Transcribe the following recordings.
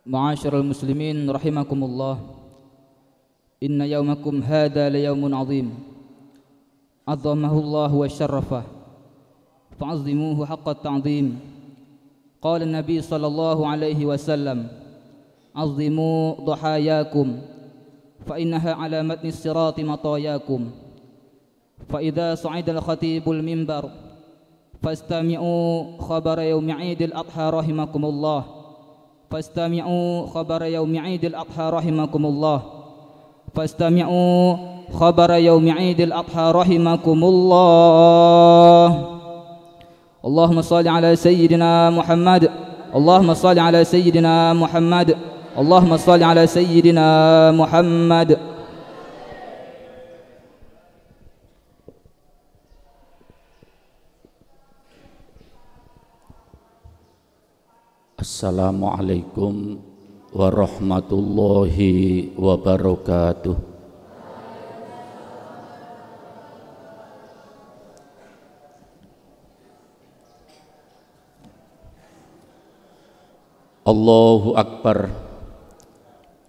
معاشر المسلمين رحمكم الله، إن يومكم هذا ليوم عظيم عظمه الله وشرفه فعظموه حق التعظيم. قال النبي صلى الله عليه وسلم: عظموا ضحاياكم فإنها على متن الصراط مطاياكم. فإذا صعد الخطيب المنبر فاستمعوا خبر يوم عيد الأضحى رحمكم الله، فاستمعوا خبر يوم عيد الأضحى رحمكم الله، فاستمعوا خبر يوم عيد الأضحى رحمكم الله. اللهم صل على سيدنا محمد، اللهم صل على سيدنا محمد، اللهم صل على سيدنا محمد. Assalamualaikum warahmatullahi wabarakatuh. Allahu Akbar,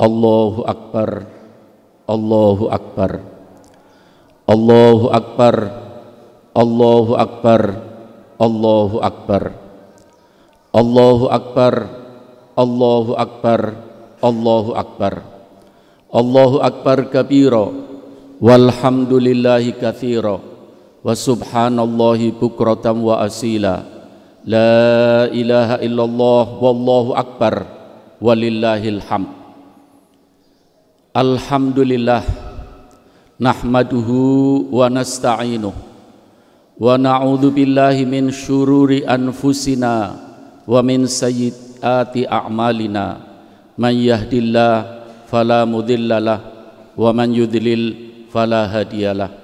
Allahu Akbar, Allahu Akbar, Allahu Akbar, Allahu Akbar, Allahu Akbar, Allahu Akbar, Allahu Akbar, Allahu Akbar, Allahu Akbar kabira, walhamdulillahi katsira, wa subhanallahi bukratan wa asila. La ilaha illallah wallahu akbar walillahil hamd. Alhamdulillah nahmaduhu wa nasta'inuh wa na'udzu billahi min syururi anfusina wa min sayyiati a'malina. Man yahdillah fala mudhillalah wa man yudlil fala hadiyalah.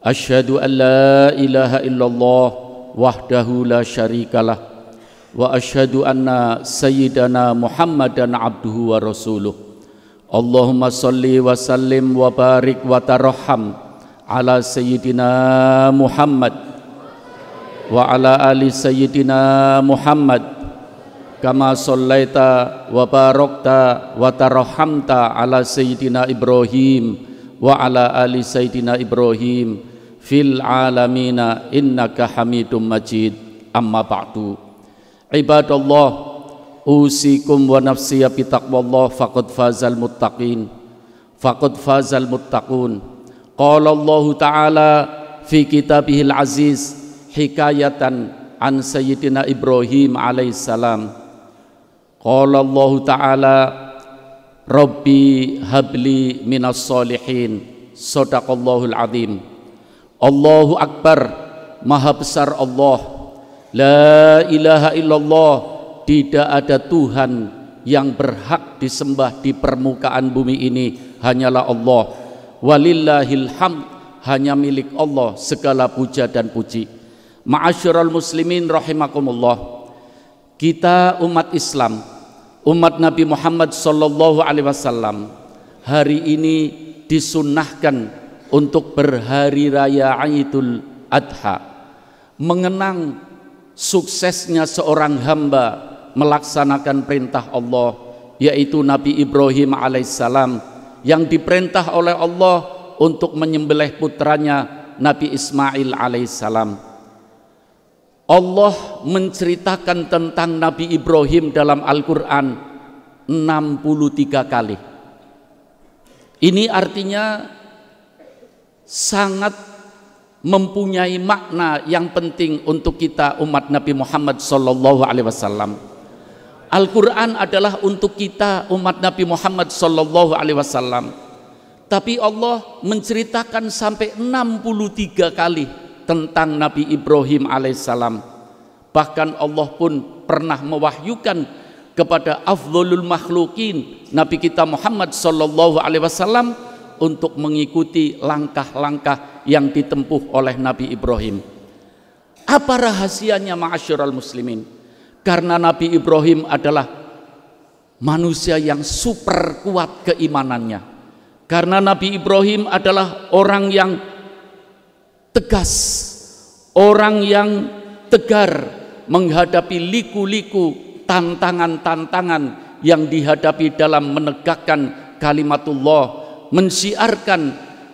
Asyhadu an la ilaha illallah wahdahu la syarikalah wa asyhadu anna sayyidana Muhammadan abduhu wa rasuluh. Allahumma salli wa sallim wa barik wa tarham ala sayyidina Muhammad wa ala ali sayyidina Muhammad kama sallaita wa barakta wa tarhamta ala sayyidina Ibrahim wa ala ali sayyidina Ibrahim fil alamina innaka hamidum majid. Amma ba'du. Ibadallah, usikum wa nafsiya bitaqwallah faqad fazal muttaqin, faqad fazal muttaqun. Qala Allah ta'ala fi kitabihil aziz hikayatan an sayyidina Ibrahim alaihissalam. Qala Allah ta'ala Rabbi habli minas solihin. Sadaqallahul azim. Allahu Akbar, Maha Besar Allah. La ilaha illallah, tidak ada Tuhan yang berhak disembah di permukaan bumi ini hanyalah Allah. Walillahil hamd, hanya milik Allah segala puja dan puji. Ma'asyiral muslimin rahimakumullah. Kita umat Islam, umat Nabi Muhammad sallallahu alaihi wasallam, hari ini disunnahkan untuk berhari raya Idul Adha, mengenang suksesnya seorang hamba melaksanakan perintah Allah, yaitu Nabi Ibrahim alaihissalam yang diperintah oleh Allah untuk menyembelih putranya Nabi Ismail alaihissalam. Allah menceritakan tentang Nabi Ibrahim dalam Al-Quran 63 kali. Ini artinya sangat mempunyai makna yang penting untuk kita umat Nabi Muhammad sallallahu alaihi wasallam. Al-Quran adalah untuk kita umat Nabi Muhammad sallallahu alaihi wasallam. Tapi Allah menceritakan sampai 63 kali tentang Nabi Ibrahim alaihissalam. Bahkan Allah pun pernah mewahyukan kepada afdholul makhlukin Nabi kita Muhammad sallallahu alaihi wasallam untuk mengikuti langkah-langkah yang ditempuh oleh Nabi Ibrahim. Apa rahasianya ma'asyiral muslimin? Karena Nabi Ibrahim adalah manusia yang super kuat keimanannya. Karena Nabi Ibrahim adalah orang yang tegas, orang yang tegar menghadapi liku-liku tantangan-tantangan yang dihadapi dalam menegakkan kalimatullah, mensiarkan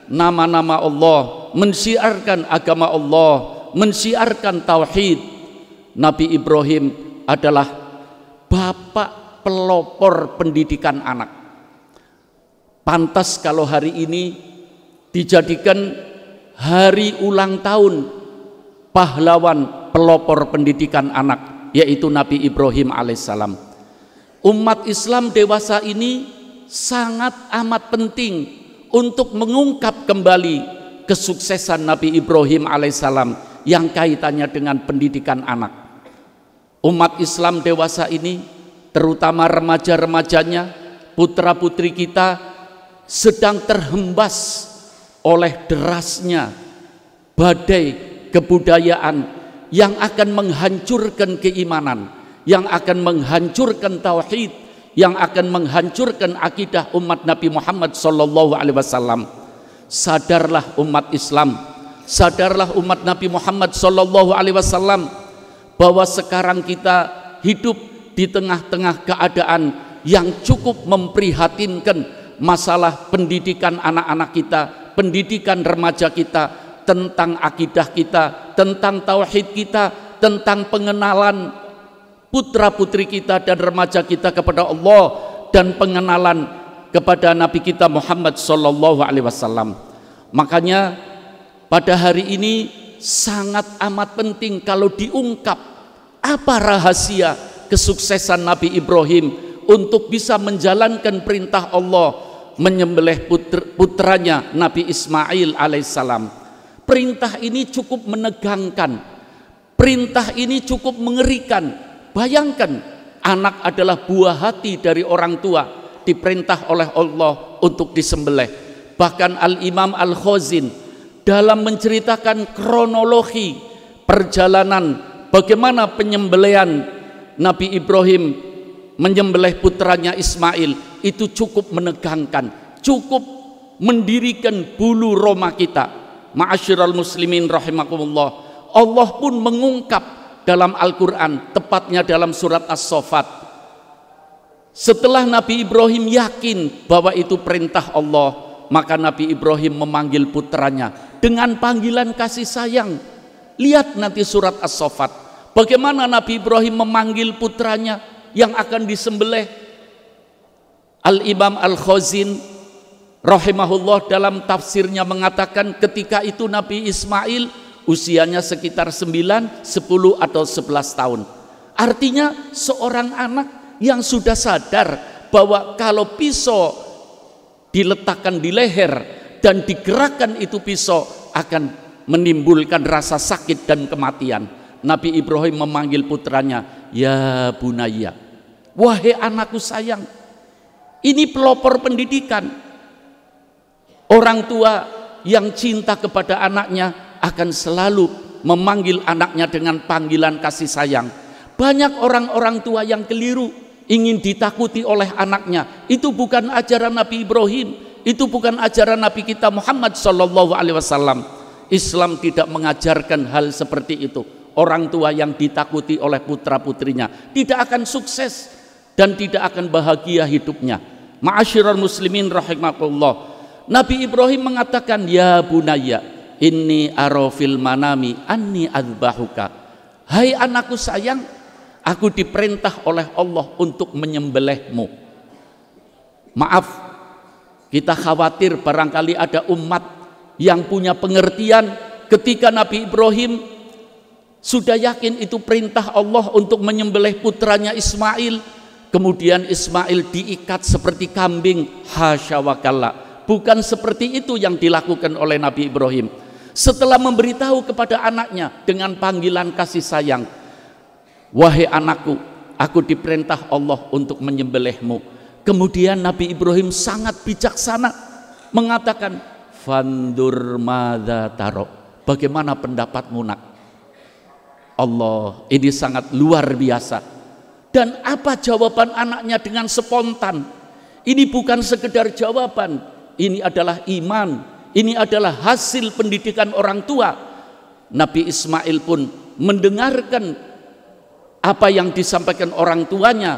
nama-nama Allah, mensiarkan agama Allah, mensiarkan tauhid. Nabi Ibrahim adalah bapak pelopor pendidikan anak. Pantas kalau hari ini dijadikan hari ulang tahun pahlawan pelopor pendidikan anak, yaitu Nabi Ibrahim alaihissalam. Umat Islam dewasa ini sangat amat penting untuk mengungkap kembali kesuksesan Nabi Ibrahim alaihissalam yang kaitannya dengan pendidikan anak. Umat Islam dewasa ini, terutama remaja-remajanya, putra-putri kita, sedang terhembas oleh derasnya badai kebudayaan yang akan menghancurkan keimanan, yang akan menghancurkan tauhid, yang akan menghancurkan akidah umat Nabi Muhammad SAW. Sadarlah umat Islam, sadarlah umat Nabi Muhammad SAW, bahwa sekarang kita hidup di tengah-tengah keadaan yang cukup memprihatinkan. Masalah pendidikan anak-anak kita, pendidikan remaja kita, tentang akidah kita, tentang tauhid kita, tentang pengenalan putra-putri kita dan remaja kita kepada Allah, dan pengenalan kepada Nabi kita Muhammad SAW. Makanya pada hari ini sangat amat penting kalau diungkap apa rahasia kesuksesan Nabi Ibrahim untuk bisa menjalankan perintah Allah menyembelih putranya Nabi Ismail alaihissalam. Perintah ini cukup menegangkan, perintah ini cukup mengerikan. Bayangkan, anak adalah buah hati dari orang tua, diperintah oleh Allah untuk disembelih. Bahkan Al-Imam Al-Khazin dalam menceritakan kronologi perjalanan bagaimana penyembelihan Nabi Ibrahim menyembelih putranya Ismail, itu cukup menegangkan, cukup mendirikan bulu roma kita. Ma'asyiral muslimin rahimakumullah, Allah pun mengungkap dalam Al-Quran, tepatnya dalam surat As-Saffat, setelah Nabi Ibrahim yakin bahwa itu perintah Allah, maka Nabi Ibrahim memanggil putranya dengan panggilan kasih sayang. Lihat nanti surat As-Saffat, bagaimana Nabi Ibrahim memanggil putranya yang akan disembelih. Al-Imam Al-Khazin rahimahullah dalam tafsirnya mengatakan ketika itu Nabi Ismail usianya sekitar 9, 10 atau 11 tahun. Artinya seorang anak yang sudah sadar bahwa kalau pisau diletakkan di leher dan digerakkan itu pisau akan menimbulkan rasa sakit dan kematian. Nabi Ibrahim memanggil putranya, ya bunayya, wahai anakku sayang. Ini pelopor pendidikan. Orang tua yang cinta kepada anaknya akan selalu memanggil anaknya dengan panggilan kasih sayang. Banyak orang-orang tua yang keliru, ingin ditakuti oleh anaknya. Itu bukan ajaran Nabi Ibrahim, itu bukan ajaran Nabi kita Muhammad SAW. Islam tidak mengajarkan hal seperti itu. Orang tua yang ditakuti oleh putra-putrinya tidak akan sukses dan tidak akan bahagia hidupnya. Ma'asyiral muslimin rahimakumullah, Nabi Ibrahim mengatakan, ya bunayya inni ara fil manami anni adzbahuka. Hai anakku sayang, aku diperintah oleh Allah untuk menyembelihmu. Maaf, kita khawatir barangkali ada umat yang punya pengertian ketika Nabi Ibrahim sudah yakin itu perintah Allah untuk menyembelih putranya Ismail, kemudian Ismail diikat seperti kambing. Hasya wa kalla, bukan seperti itu yang dilakukan oleh Nabi Ibrahim. Setelah memberitahu kepada anaknya dengan panggilan kasih sayang, wahai anakku, aku diperintah Allah untuk menyembelihmu. Kemudian Nabi Ibrahim sangat bijaksana mengatakan, fandur madza taro, bagaimana pendapatmu nak? Allah, ini sangat luar biasa. Dan apa jawaban anaknya dengan spontan? Ini bukan sekedar jawaban, ini adalah iman, ini adalah hasil pendidikan orang tua. Nabi Ismail pun mendengarkan apa yang disampaikan orang tuanya,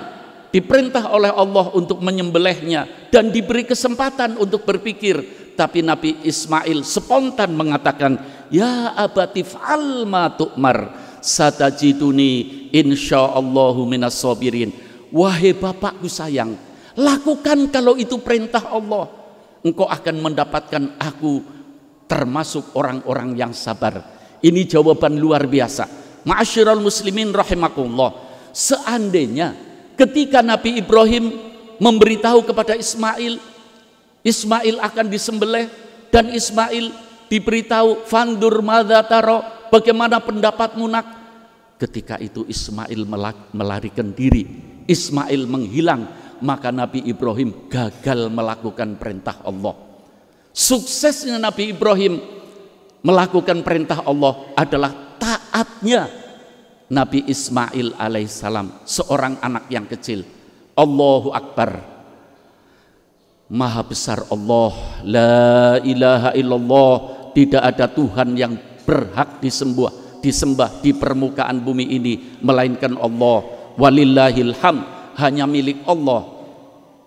diperintah oleh Allah untuk menyembelihnya dan diberi kesempatan untuk berpikir, tapi Nabi Ismail spontan mengatakan, ya abati fa'al ma tu'mar satajiduni insyaallahu minas sabirin. Wahai bapakku sayang, lakukan kalau itu perintah Allah, engkau akan mendapatkan aku termasuk orang-orang yang sabar. Ini jawaban luar biasa. Ma'asyiral muslimin rahimakumullah, seandainya ketika Nabi Ibrahim memberitahu kepada Ismail, Ismail akan disembelih, dan Ismail diberitahu, fandur madza taro, bagaimana pendapatmu nak? Ketika itu Ismail melarikan diri, Ismail menghilang, maka Nabi Ibrahim gagal melakukan perintah Allah. Suksesnya Nabi Ibrahim melakukan perintah Allah adalah taatnya Nabi Ismail alaihissalam, seorang anak yang kecil. Allahu Akbar. Maha besar Allah, la ilaha illallah, tidak ada Tuhan yang berhak disembah di permukaan bumi ini melainkan Allah. Walillahil hamd, hanya milik Allah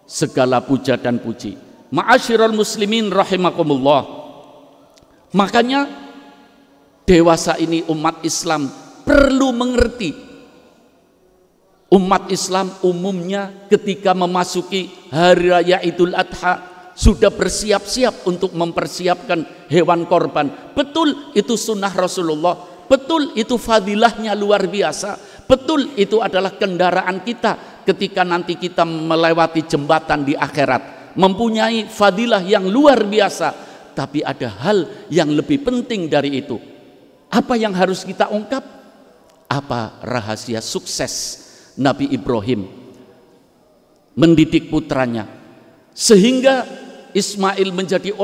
segala puja dan puji. Ma'asyiral muslimin rahimakumullah. Makanya dewasa ini umat Islam perlu mengerti, umat Islam umumnya ketika memasuki hari raya Idul Adha sudah bersiap-siap untuk mempersiapkan hewan korban. Betul itu sunnah Rasulullah, betul itu fadilahnya luar biasa, betul itu adalah kendaraan kita ketika nanti kita melewati jembatan di akhirat, mempunyai fadilah yang luar biasa. Tapi ada hal yang lebih penting dari itu. Apa yang harus kita ungkap? Apa rahasia sukses Nabi Ibrahim mendidik putranya sehingga Ismail menjadi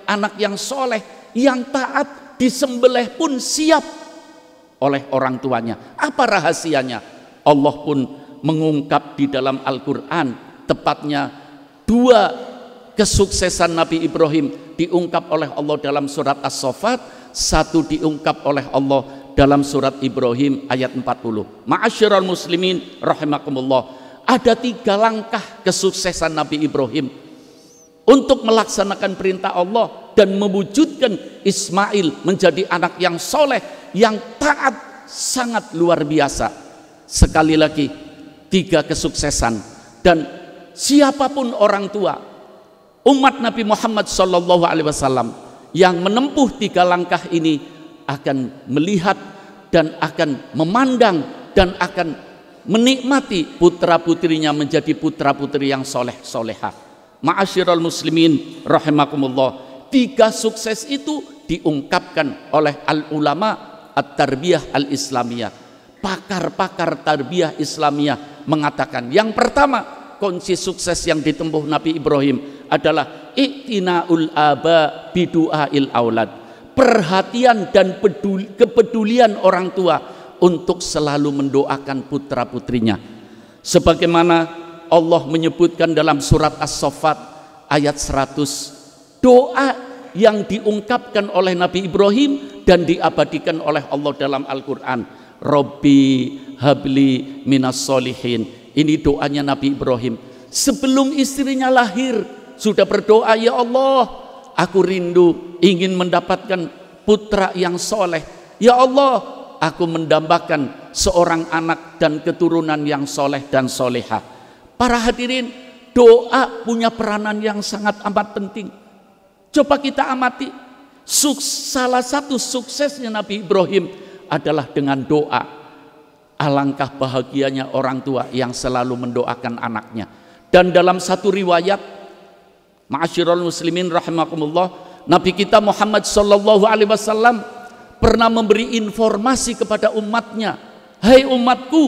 anak yang soleh, yang taat, disembelih pun siap oleh orang tuanya? Apa rahasianya? Allah pun mengungkap di dalam Al-Quran, tepatnya dua kesuksesan Nabi Ibrahim diungkap oleh Allah dalam surat As-Saffat, satu diungkap oleh Allah dalam surat Ibrahim ayat 40. Ma'asyiral muslimin rahimakumullah, ada 3 langkah kesuksesan Nabi Ibrahim untuk melaksanakan perintah Allah dan mewujudkan Ismail menjadi anak yang soleh, yang taat, sangat luar biasa. Sekali lagi, 3 kesuksesan. Dan siapapun orang tua umat Nabi Muhammad SAW yang menempuh 3 langkah ini akan melihat dan akan memandang dan akan menikmati putra putrinya menjadi putra putri yang soleh solehah. Ma'asyiral muslimin rahimakumullah, 3 sukses itu diungkapkan oleh al-ulama at-tarbiyah al-islamiyah. Pakar-pakar tarbiyah islamiyah mengatakan, yang pertama, kunci sukses yang ditempuh Nabi Ibrahim adalah i'tinaul aba bidu'ail aulad. Perhatian dan kepedulian orang tua untuk selalu mendoakan putra putrinya. Sebagaimana Allah menyebutkan dalam surat As-Saffat ayat 100, doa yang diungkapkan oleh Nabi Ibrahim dan diabadikan oleh Allah dalam Al-Quran, Rabbi habli minas solihin. Ini doanya Nabi Ibrahim sebelum istrinya lahir, sudah berdoa, ya Allah, aku rindu ingin mendapatkan putra yang soleh. Ya Allah, aku mendambakan seorang anak dan keturunan yang soleh dan soleha. Para hadirin, doa punya peranan yang sangat amat penting. Coba kita amati, salah satu suksesnya Nabi Ibrahim adalah dengan doa. Alangkah bahagianya orang tua yang selalu mendoakan anaknya. Dan dalam satu riwayat, ma'asyiral muslimin rahimakumullah, Nabi kita Muhammad SAW pernah memberi informasi kepada umatnya, hai umatku,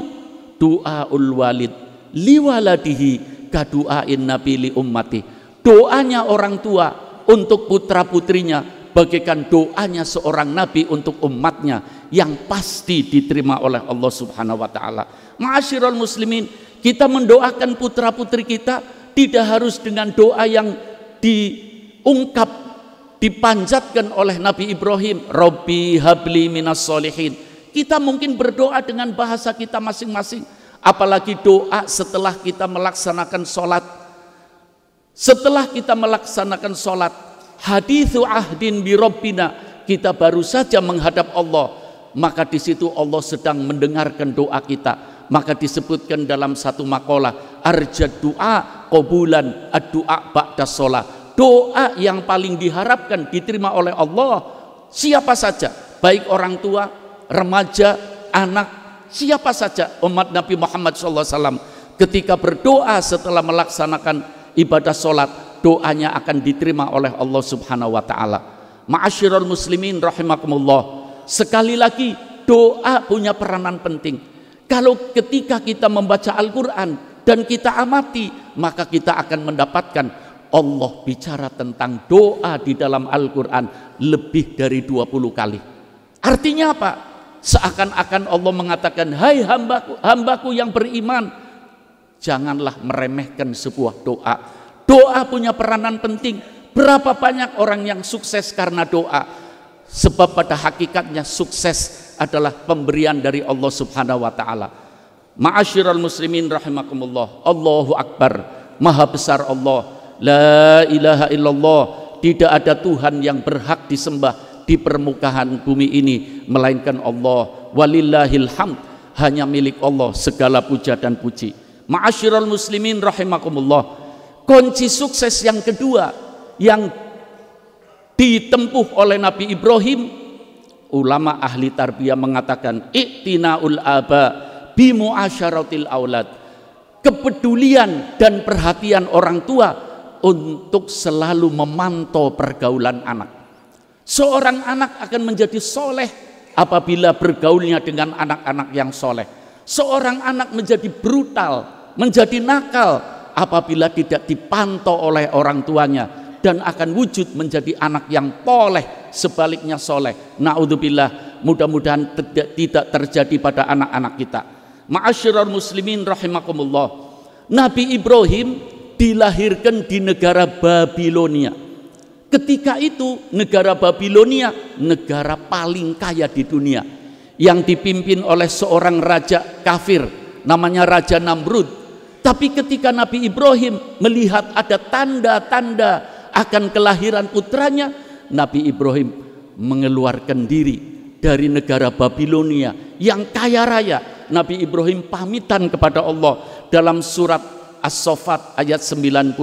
doaul walid liwaladihi kadu'ain nabi li ummati. Doanya orang tua untuk putra putrinya bagaikan doanya seorang nabi untuk umatnya, yang pasti diterima oleh Allah Subhanahu wa taala. Ma'asyiral muslimin, kita mendoakan putra putri kita tidak harus dengan doa yang diungkap, dipanjatkan oleh Nabi Ibrahim, Rabbi habli minas solihin. Kita mungkin berdoa dengan bahasa kita masing-masing. Apalagi doa setelah kita melaksanakan sholat. Setelah kita melaksanakan sholat, hadithu ahdin bi Rabbina, kita baru saja menghadap Allah, maka di situ Allah sedang mendengarkan doa kita. Maka disebutkan dalam satu makalah, arjad doa qabulan ad-doa ba'da sholat. Doa yang paling diharapkan diterima oleh Allah, siapa saja, baik orang tua, remaja, anak, siapa saja umat Nabi Muhammad SAW, ketika berdoa setelah melaksanakan ibadah sholat, doanya akan diterima oleh Allah Subhanahu wa ta'ala. Ma'asyiral muslimin rahimakumullah, sekali lagi doa punya peranan penting. Kalau ketika kita membaca Al-Quran dan kita amati, maka kita akan mendapatkan Allah bicara tentang doa di dalam Al-Quran lebih dari 20 kali. Artinya apa? Seakan-akan Allah mengatakan, hai hambaku yang beriman, janganlah meremehkan sebuah doa. Doa punya peranan penting. Berapa banyak orang yang sukses karena doa? Sebab pada hakikatnya sukses adalah pemberian dari Allah Subhanahu wa ta'ala. Ma'asyiral muslimin rahimakumullah, Allahu Akbar, maha besar Allah, la ilaha illallah, tidak ada Tuhan yang berhak disembah di permukaan bumi ini melainkan Allah. Walillahil hamd, hanya milik Allah segala puja dan puji. Ma'asyiral muslimin rahimakumullah, kunci sukses yang kedua yang ditempuh oleh Nabi Ibrahim, ulama ahli tarbiyah mengatakan i'tinaul aba bi muasyaratil aulad, kepedulian dan perhatian orang tua untuk selalu memantau pergaulan anak. Seorang anak akan menjadi soleh apabila bergaulnya dengan anak-anak yang soleh. Seorang anak menjadi brutal, menjadi nakal apabila tidak dipantau oleh orang tuanya, dan akan wujud menjadi anak yang toleh, sebaliknya soleh. Na'udzubillah, mudah-mudahan tidak terjadi pada anak-anak kita. Ma'asyiral muslimin rahimakumullah, Nabi Ibrahim dilahirkan di negara Babilonia. Ketika itu negara Babilonia negara paling kaya di dunia, yang dipimpin oleh seorang raja kafir namanya Raja Namrud. Tapi ketika Nabi Ibrahim melihat ada tanda-tanda akan kelahiran putranya, Nabi Ibrahim mengeluarkan diri dari negara Babilonia yang kaya raya. Nabi Ibrahim pamitan kepada Allah dalam surat As-Saffat ayat 99.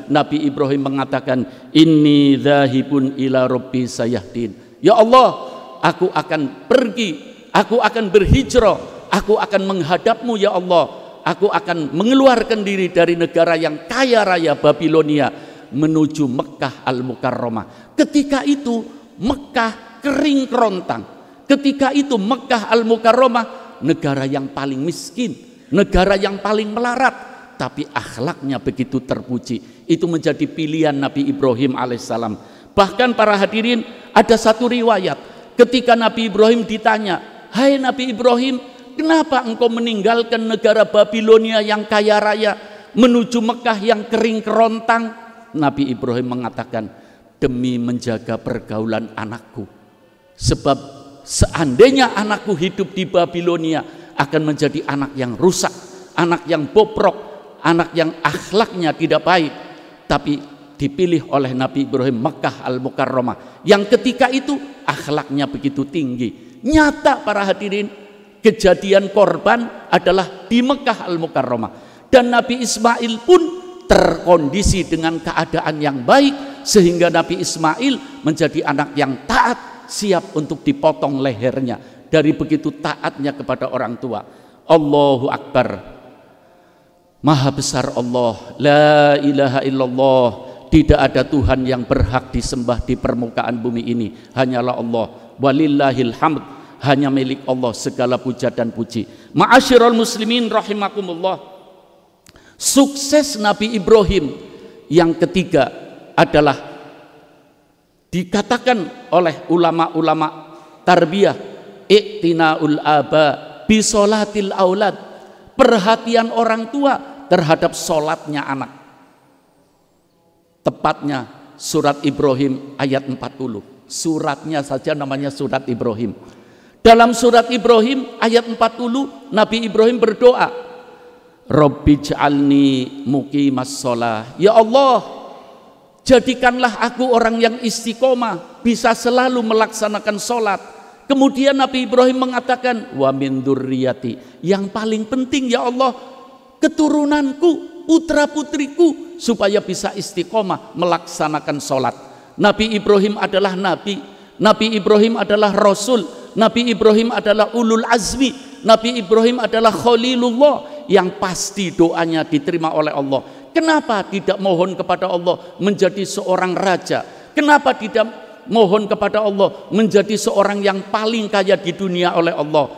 Nabi Ibrahim mengatakan, inni dzahibun ila rabbi sayahdin. Ya Allah, aku akan pergi, aku akan berhijrah, aku akan menghadapmu ya Allah. Aku akan mengeluarkan diri dari negara yang kaya raya Babilonia menuju Mekah Al-Mukarramah. Ketika itu Mekah kering kerontang. Ketika itu Mekah Al-Mukarramah negara yang paling miskin, negara yang paling melarat, tapi akhlaknya begitu terpuji. Itu menjadi pilihan Nabi Ibrahim alaihissalam. Bahkan para hadirin, ada satu riwayat ketika Nabi Ibrahim ditanya, hai Nabi Ibrahim, kenapa engkau meninggalkan negara Babilonia yang kaya raya menuju Mekah yang kering kerontang? Nabi Ibrahim mengatakan, demi menjaga pergaulan anakku. Sebab seandainya anakku hidup di Babilonia akan menjadi anak yang rusak, anak yang bobrok, anak yang akhlaknya tidak baik. Tapi dipilih oleh Nabi Ibrahim Mekah Al-Mukarramah yang ketika itu akhlaknya begitu tinggi. Nyata para hadirin, kejadian korban adalah di Mekah Al-Mukarramah, dan Nabi Ismail pun terkondisi dengan keadaan yang baik sehingga Nabi Ismail menjadi anak yang taat, siap untuk dipotong lehernya dari begitu taatnya kepada orang tua. Allahu Akbar, maha besar Allah, la ilaha illallah, tidak ada Tuhan yang berhak disembah di permukaan bumi ini, hanyalah Allah. Walillahil hamd, hanya milik Allah segala puja dan puji. Ma'asyiral muslimin rahimakumullah, sukses Nabi Ibrahim yang ketiga adalah dikatakan oleh ulama-ulama tarbiyah, i'tinaul aba bisolatil aulad, perhatian orang tua terhadap solatnya anak. Tepatnya surat Ibrahim ayat 40, suratnya saja namanya surat Ibrahim. Dalam surat Ibrahim ayat 40, Nabi Ibrahim berdoa, Rabbi ja'alni muqimas shalah. Ya Allah, jadikanlah aku orang yang istiqomah, bisa selalu melaksanakan sholat. Kemudian Nabi Ibrahim mengatakan, wa min dzurriyyati, yang paling penting ya Allah, keturunanku, putra putriku, supaya bisa istiqomah melaksanakan sholat. Nabi Ibrahim adalah nabi, Nabi Ibrahim adalah rasul, Nabi Ibrahim adalah ulul azmi, Nabi Ibrahim adalah khalilullah, yang pasti doanya diterima oleh Allah. Kenapa tidak mohon kepada Allah menjadi seorang raja? Kenapa tidak mohon kepada Allah menjadi seorang yang paling kaya di dunia oleh Allah?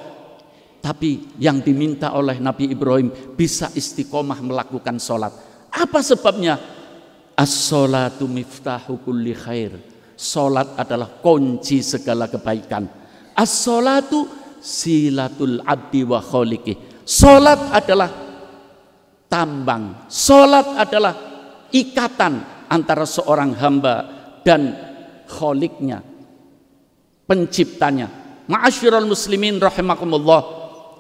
Tapi yang diminta oleh Nabi Ibrahim bisa istiqomah melakukan sholat. Apa sebabnya? As-sholatu miftahu kulli khair. Sholat adalah kunci segala kebaikan. As-sholatu silatul abdi wa kholiqih. Sholat adalah tambang. Sholat adalah ikatan antara seorang hamba dan kholiknya, penciptanya. Ma'asyiral muslimin rahimakumullah,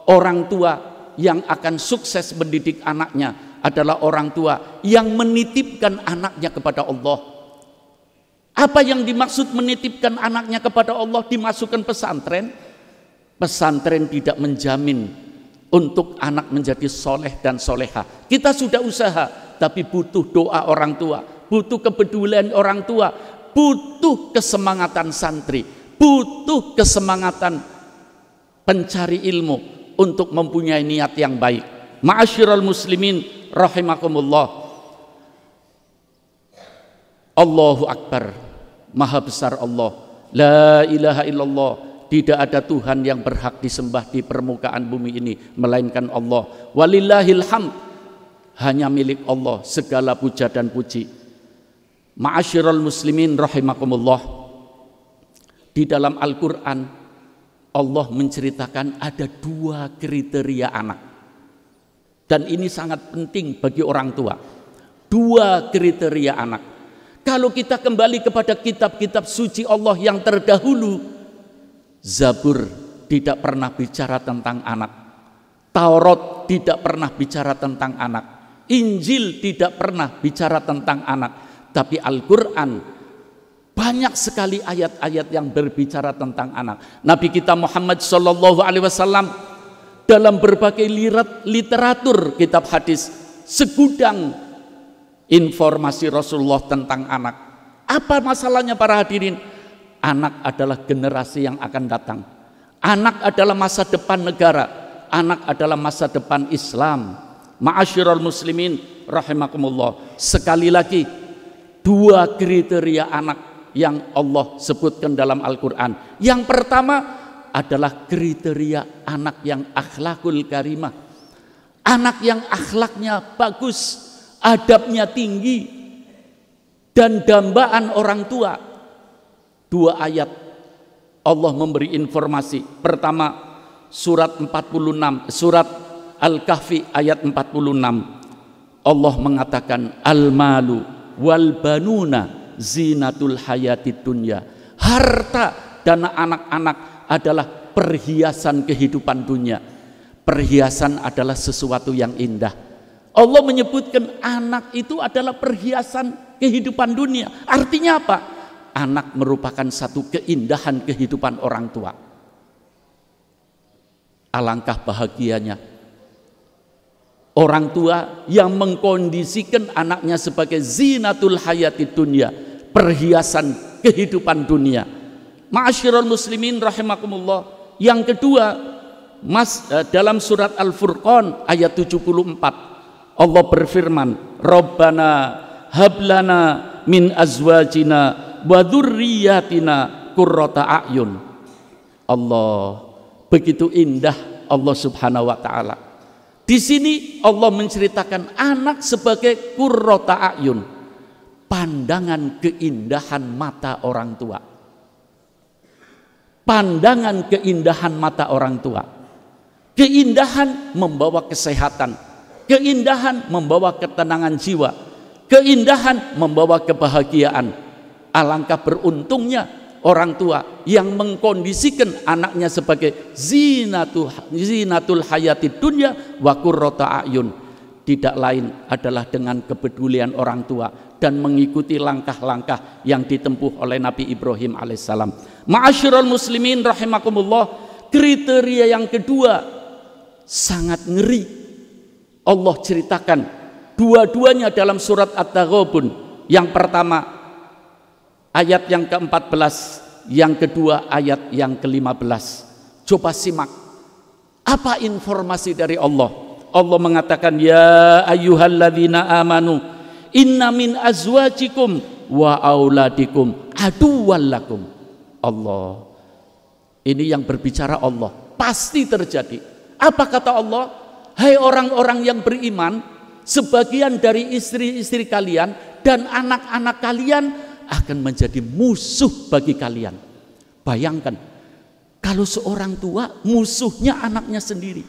orang tua yang akan sukses mendidik anaknya adalah orang tua yang menitipkan anaknya kepada Allah. Apa yang dimaksud menitipkan anaknya kepada Allah? Dimasukkan pesantren. Pesantren tidak menjamin untuk anak menjadi soleh dan soleha. Kita sudah usaha, tapi butuh doa orang tua, butuh kepedulian orang tua, butuh kesemangatan santri, butuh kesemangatan pencari ilmu untuk mempunyai niat yang baik. Ma'asyiral muslimin rahimakumullah. Allahu akbar, maha besar Allah, la ilaha illallah, tidak ada Tuhan yang berhak disembah di permukaan bumi ini melainkan Allah. Walillahil hamd, hanya milik Allah segala puja dan puji. Ma'asyiral muslimin rahimakumullah, di dalam Al-Quran Allah menceritakan ada 2 kriteria anak, dan ini sangat penting bagi orang tua. 2 kriteria anak. Kalau kita kembali kepada kitab-kitab suci Allah yang terdahulu, Zabur tidak pernah bicara tentang anak, Taurat tidak pernah bicara tentang anak, Injil tidak pernah bicara tentang anak, tapi Al-Quran banyak sekali ayat-ayat yang berbicara tentang anak. Nabi kita Muhammad SAW dalam berbagai literatur kitab hadis, segudang informasi Rasulullah tentang anak. Apa masalahnya para hadirin? Anak adalah generasi yang akan datang. Anak adalah masa depan negara. Anak adalah masa depan Islam. Ma'asyiral muslimin rahimakumullah. Sekali lagi, 2 kriteria anak yang Allah sebutkan dalam Al-Quran. Yang pertama adalah kriteria anak yang akhlakul karimah. Anak yang akhlaknya bagus, adabnya tinggi, dan dambaan orang tua. 2 ayat Allah memberi informasi. Pertama, surat 46, surat Al-Kahfi ayat 46. Allah mengatakan, al-malu wal banuna zinatul hayatid dunya. Harta dan anak-anak adalah perhiasan kehidupan dunia. Perhiasan adalah sesuatu yang indah. Allah menyebutkan anak itu adalah perhiasan kehidupan dunia. Artinya apa? Anak merupakan satu keindahan kehidupan orang tua. Alangkah bahagianya orang tua yang mengkondisikan anaknya sebagai zinatul hayatid dunya, perhiasan kehidupan dunia. Ma'asyiral muslimin rahimakumullah. Yang kedua, dalam surat Al-Furqan ayat 74, Allah berfirman, Rabbana hablana min azwajina wa dzurriyyatina qurrata a'yun. Allah, begitu indah Allah Subhanahu wa taala. Di sini Allah menceritakan anak sebagai qurrata a'yun, pandangan keindahan mata orang tua. Pandangan keindahan mata orang tua. Keindahan membawa kesehatan, keindahan membawa ketenangan jiwa, keindahan membawa kebahagiaan. Alangkah beruntungnya orang tua yang mengkondisikan anaknya sebagai zinatul hayatid dunya wa qurrata a'yun, tidak lain adalah dengan kepedulian orang tua dan mengikuti langkah-langkah yang ditempuh oleh Nabi Ibrahim alaihissalam. Ma'asyiral muslimin rahimakumullah, kriteria yang kedua sangat ngeri. Allah ceritakan dua-duanya dalam surat At-Taghabun. Yang pertama ayat yang ke-14, yang kedua ayat yang ke-15. Coba simak apa informasi dari Allah. Allah mengatakan, ya ayyuhalladzina amanu inna min azwajikum wa auladikum aduwwal lakum. Allah, ini yang berbicara Allah, pasti terjadi. Apa kata Allah? Hai orang-orang yang beriman, sebagian dari istri-istri kalian dan anak-anak kalian akan menjadi musuh bagi kalian. Bayangkan kalau seorang tua musuhnya anaknya sendiri,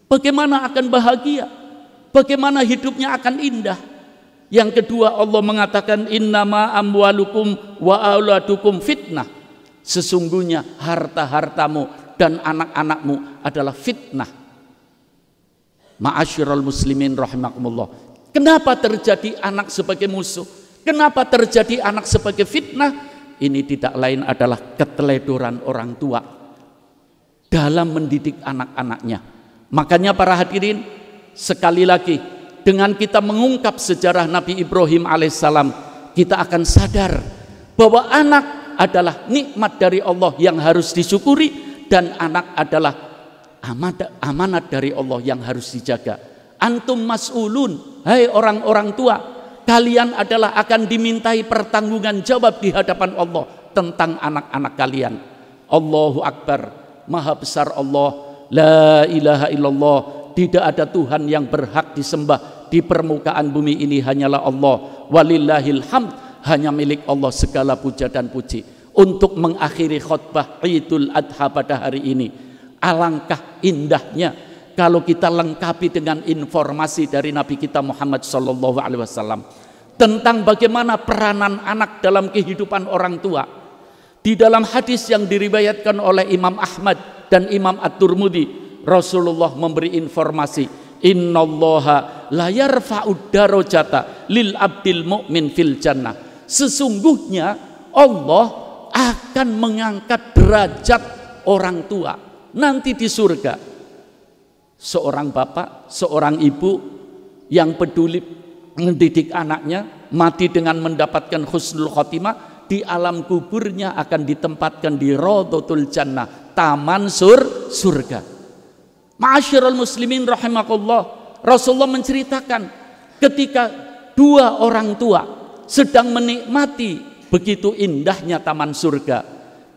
bagaimana akan bahagia, bagaimana hidupnya akan indah. Yang kedua Allah mengatakan, innama amwalukum wa auladukum fitnah. Sesungguhnya harta-hartamu dan anak-anakmu adalah fitnah. Ma'asyiral muslimin rahimakumullah, kenapa terjadi anak sebagai musuh? Kenapa terjadi anak sebagai fitnah? Ini tidak lain adalah keteledoran orang tua dalam mendidik anak-anaknya. Makanya para hadirin, sekali lagi dengan kita mengungkap sejarah Nabi Ibrahim alaihissalam, kita akan sadar bahwa anak adalah nikmat dari Allah yang harus disyukuri, dan anak adalah amanat dari Allah yang harus dijaga. Antum mas'ulun, hai orang-orang tua, kalian adalah akan dimintai pertanggungan jawab di hadapan Allah tentang anak-anak kalian. Allahu Akbar, maha besar Allah, la ilaha illallah, tidak ada Tuhan yang berhak disembah di permukaan bumi ini hanyalah Allah. Walillahil hamd, hanya milik Allah segala puja dan puji. Untuk mengakhiri khutbah Idul Adha pada hari ini, alangkah indahnya kalau kita lengkapi dengan informasi dari Nabi kita Muhammad SAW tentang bagaimana peranan anak dalam kehidupan orang tua. Di dalam hadis yang diriwayatkan oleh Imam Ahmad dan Imam At-Tirmidzi, Rasulullah memberi informasi, innallaha la yarfa'ud darajata lil abdil mu'min fil jannah. Sesungguhnya Allah akan mengangkat derajat orang tua nanti di surga. Seorang bapak, seorang ibu yang peduli mendidik anaknya, mati dengan mendapatkan husnul khotimah, di alam kuburnya akan ditempatkan di Raudhatul Jannah, taman surga. Ma'asyiral muslimin rahimakumullah, Rasulullah menceritakan ketika dua orang tua sedang menikmati begitu indahnya taman surga,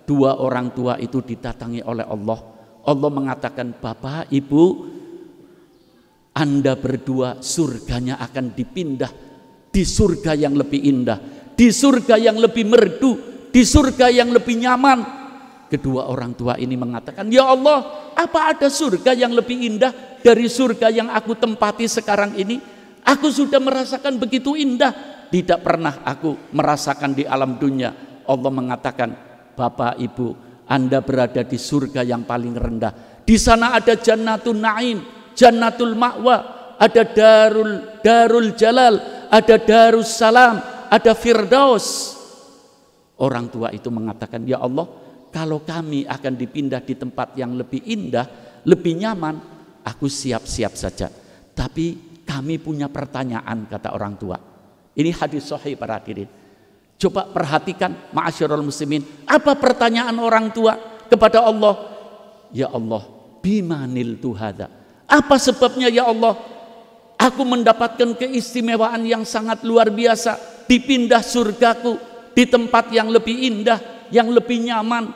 dua orang tua itu didatangi oleh Allah. Allah mengatakan, bapak ibu, Anda berdua surganya akan dipindah di surga yang lebih indah, di surga yang lebih merdu, di surga yang lebih nyaman. Kedua orang tua ini mengatakan, ya Allah, apa ada surga yang lebih indah dari surga yang aku tempati sekarang ini? Aku sudah merasakan begitu indah, tidak pernah aku merasakan di alam dunia. Allah mengatakan, bapak ibu, Anda berada di surga yang paling rendah. Di sana ada jannatul naim, jannatul ma'wa, ada darul jalal, ada darus salam, ada firdaus. Orang tua itu mengatakan, ya Allah, kalau kami akan dipindah di tempat yang lebih indah, lebih nyaman, aku siap-siap saja. Tapi kami punya pertanyaan, kata orang tua. Ini hadis sahih para hadirin. Coba perhatikan ma'asyiral muslimin, apa pertanyaan orang tua kepada Allah? Ya Allah, bimanil tuhada, apa sebabnya ya Allah aku mendapatkan keistimewaan yang sangat luar biasa, dipindah surgaku di tempat yang lebih indah, yang lebih nyaman.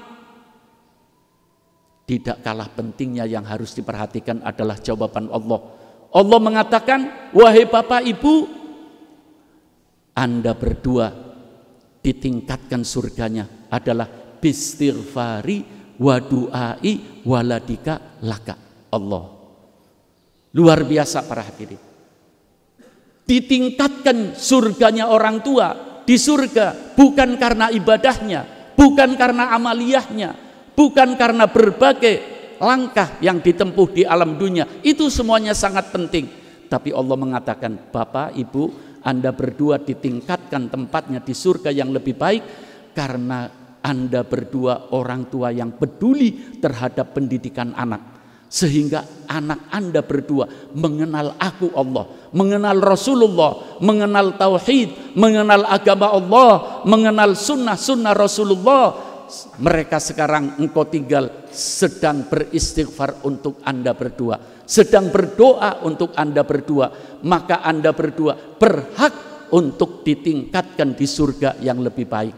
Tidak kalah pentingnya yang harus diperhatikan adalah jawaban Allah. Allah mengatakan, wahai bapak ibu, Anda berdua ditingkatkan surganya adalah bistighfari wa du'ai waladika laka. Allah, luar biasa para hadirin. Ditingkatkan surganya orang tua di surga bukan karena ibadahnya, bukan karena amaliyahnya, bukan karena berbagai langkah yang ditempuh di alam dunia. Itu semuanya sangat penting. Tapi Allah mengatakan, Bapak, Ibu, Anda berdua ditingkatkan tempatnya di surga yang lebih baik karena Anda berdua orang tua yang peduli terhadap pendidikan anak. Sehingga anak Anda berdua mengenal aku Allah, mengenal Rasulullah, mengenal tauhid, mengenal agama Allah, mengenal sunnah-sunnah Rasulullah. Mereka sekarang engkau tinggal sedang beristighfar untuk Anda berdua, sedang berdoa untuk Anda berdua. Maka Anda berdua berhak untuk ditingkatkan di surga yang lebih baik.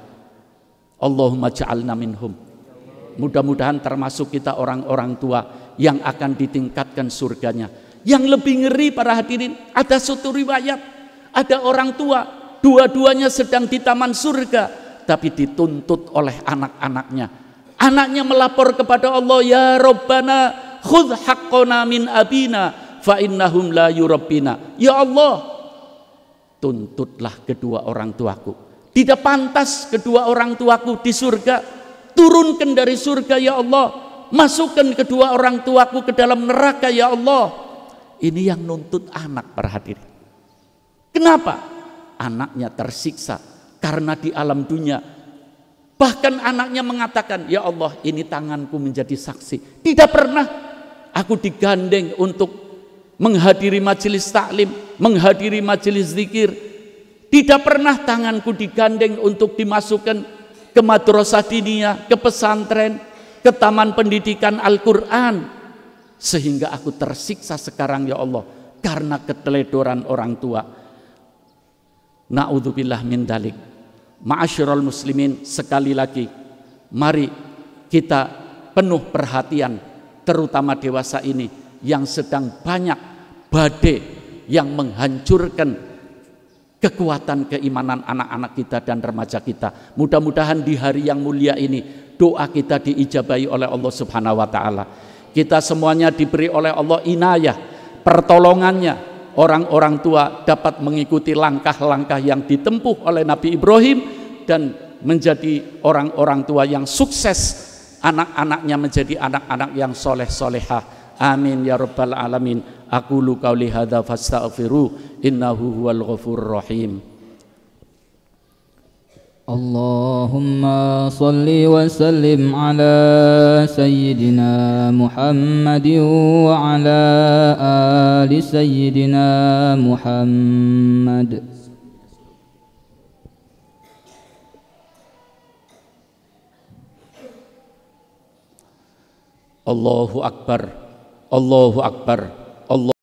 Allahumma ja'alna minhum. Mudah-mudahan termasuk kita orang-orang tua yang akan ditingkatkan surganya. Yang lebih ngeri para hadirin, ada suatu riwayat, ada orang tua, dua-duanya sedang di taman surga, tapi dituntut oleh anak-anaknya. Anaknya melapor kepada Allah, ya Rabbana khudh haqqana min abina fa innahum la yurabbina. Ya Allah, tuntutlah kedua orang tuaku. Tidak pantas kedua orang tuaku di surga. Turunkan dari surga ya Allah, masukkan kedua orang tuaku ke dalam neraka ya Allah. Ini yang nuntut anak para hadirin. Kenapa? Anaknya tersiksa karena di alam dunia bahkan anaknya mengatakan, ya Allah, ini tanganku menjadi saksi. Tidak pernah aku digandeng untuk menghadiri majelis taklim, menghadiri majelis zikir. Tidak pernah tanganku digandeng untuk dimasukkan ke madrasah diniyah, ke pesantren, ke taman pendidikan Al-Quran. Sehingga aku tersiksa sekarang ya Allah karena keteledoran orang tua. Na'udzubillah min dalik. Ma'asyiral muslimin, sekali lagi mari kita penuh perhatian, terutama dewasa ini yang sedang banyak badai yang menghancurkan kekuatan keimanan anak-anak kita dan remaja kita. Mudah-mudahan di hari yang mulia ini doa kita diijabahi oleh Allah Subhanahu wa taala. Kita semuanya diberi oleh Allah inayah, pertolongannya. Orang-orang tua dapat mengikuti langkah-langkah yang ditempuh oleh Nabi Ibrahim dan menjadi orang-orang tua yang sukses. Anak-anaknya menjadi anak-anak yang soleh-solehah. Amin ya rabbal alamin. Aqulu qauli hadza fastaghfiru innahu huwal ghafurur rahim. Allahumma salli wa sallim ala sayyidina Muhammadin wa ala ali sayyidina Muhammad. Allahu akbar, Allahu akbar.